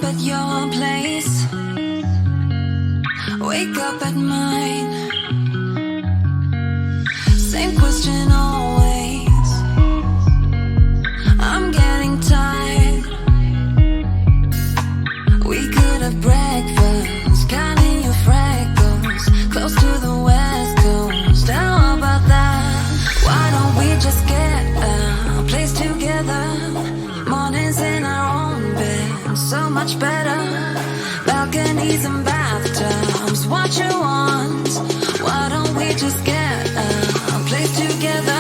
at your place, wake up at mine. Same question always. I'm getting tired. We could have breakfast, counting your freckles, close to the west coast. How about that? Why don't we just get a place together? Mornings in our own bed, so much better. Balconies and bathtubs, what you want? Why don't we just get a place together?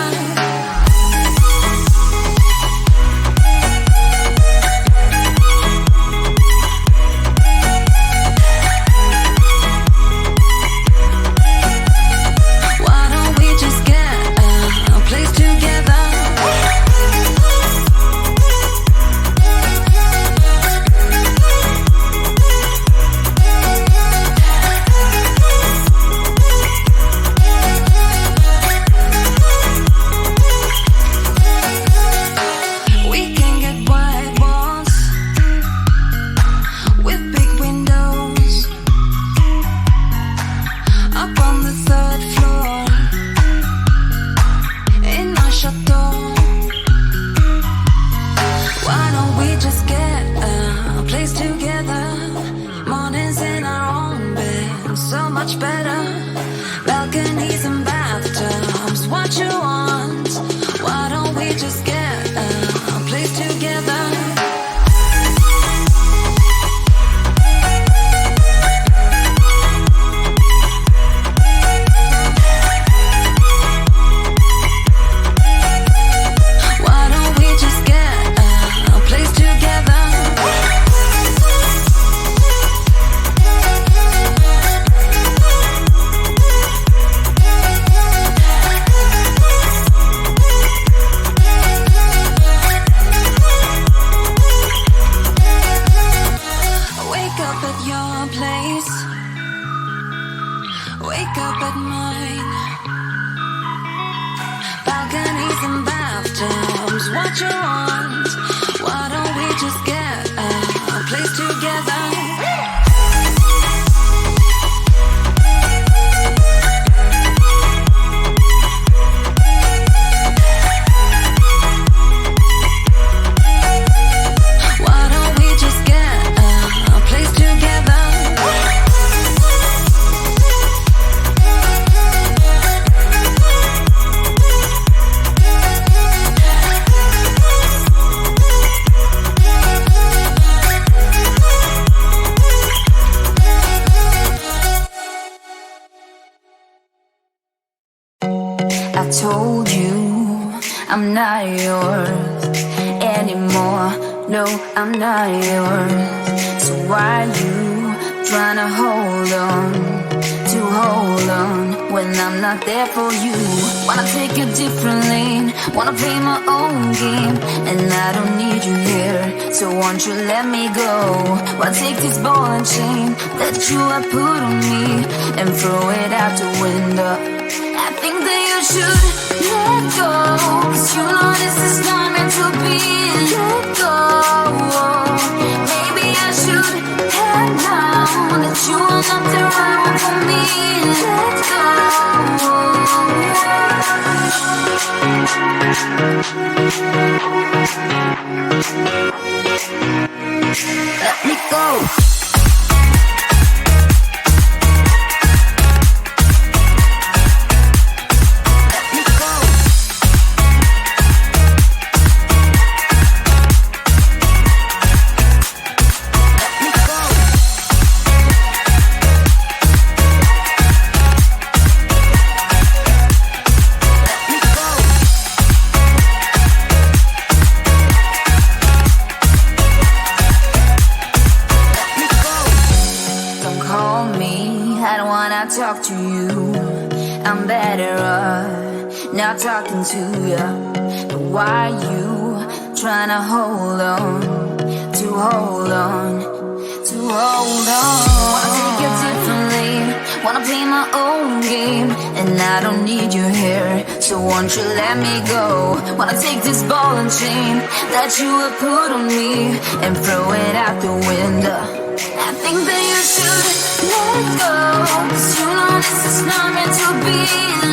I told you I'm not yours anymore. No, I'm not yours. So why you trying to hold on when I'm not there for you? Wanna take a different lane, wanna play my own game, and I don't need you here, so won't you let me go? Why take this ball and chain that you have put on me and throw it out the window? I think that you should let go, 'cause you know this is not meant to be. Let go. Maybe I should have known that you are not the right one for me. Let go. Let me go. Talk to you, I'm better off not talking to you. But why you trying to hold on? Wanna take it differently, wanna play my own game, and I don't need you here, So won't you let me go? Wanna take this ball and chain that you have put on me and throw it out the window. I think that you should let go, 'cause you know this is not meant to be.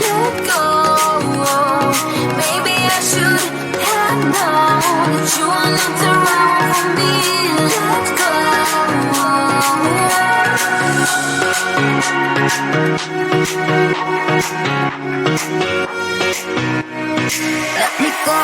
Let go. Maybe I should have known that you are not the right for me. Let go. Let me go.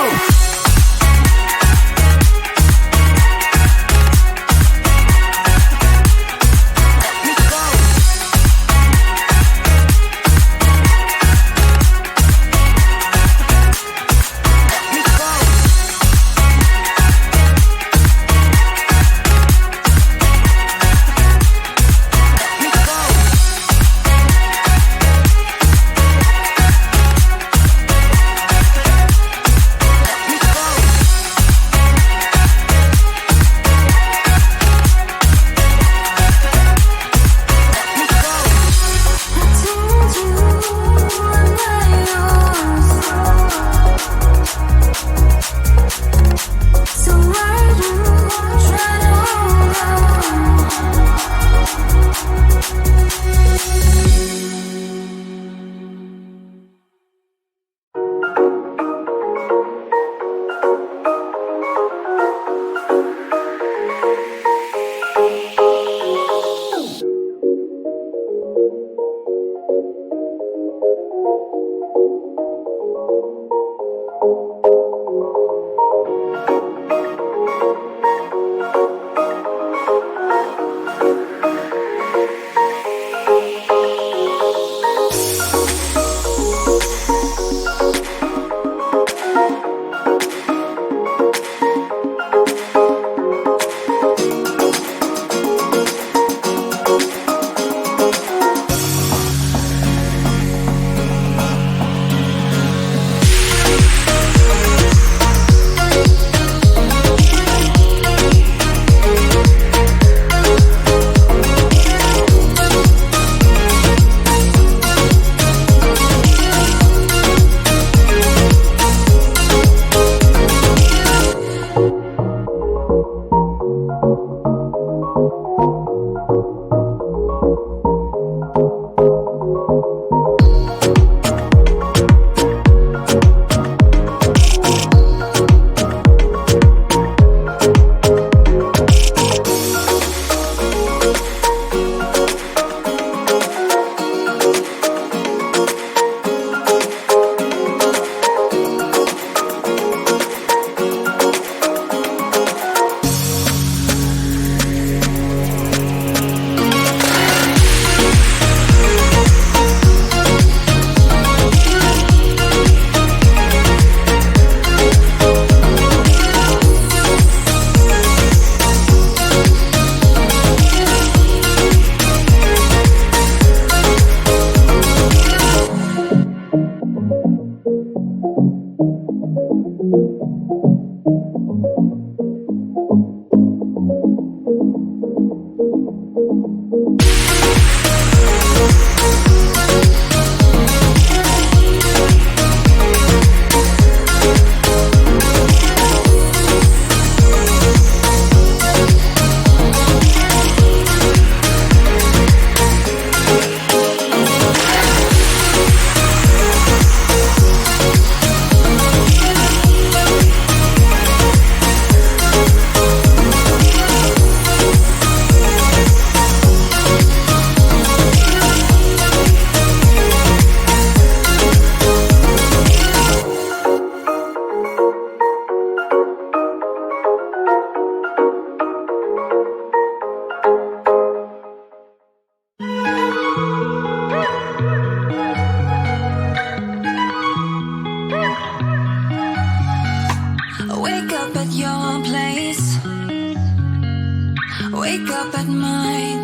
wake up at mine.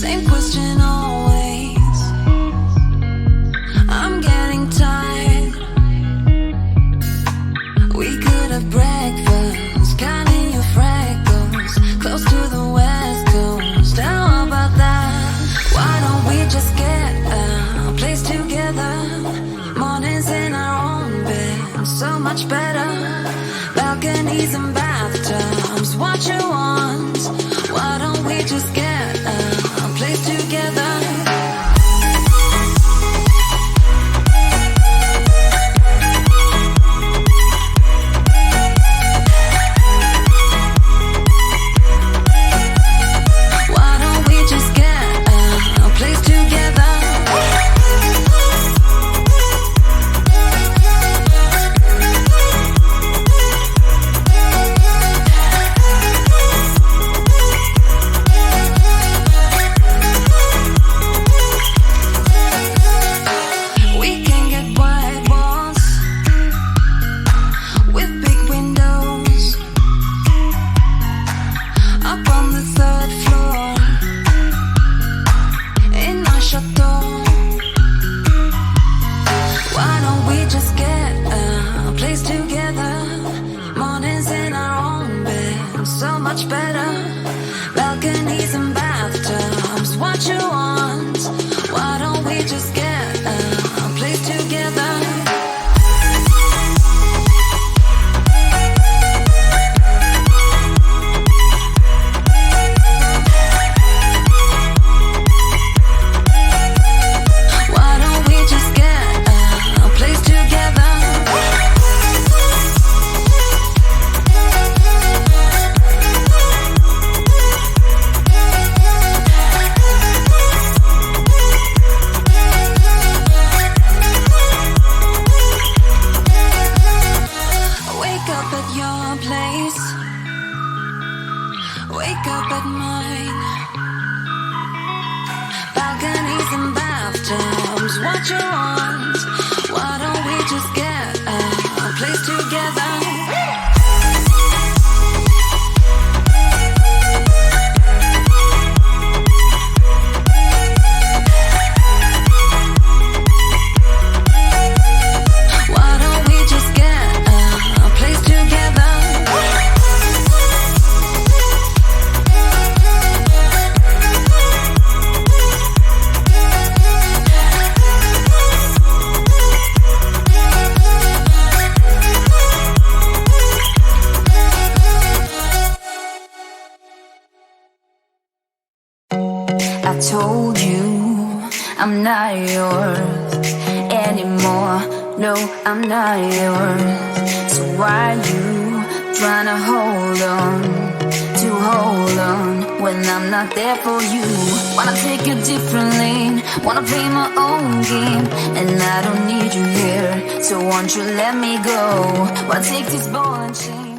Same question always. I'm getting tired. We could have breakfast, counting your freckles, close to the west coast. How about that? Why don't we just get a place together? much better. Balconies and bathtubs, what you want? Why don't we just get a place together? I told you I'm not yours anymore. No, I'm not yours. So why you trying to hold on when I'm not there for you? Wanna take a different lane, wanna play my own game, and I don't need you here. So won't you let me go? Why take this ball and chain?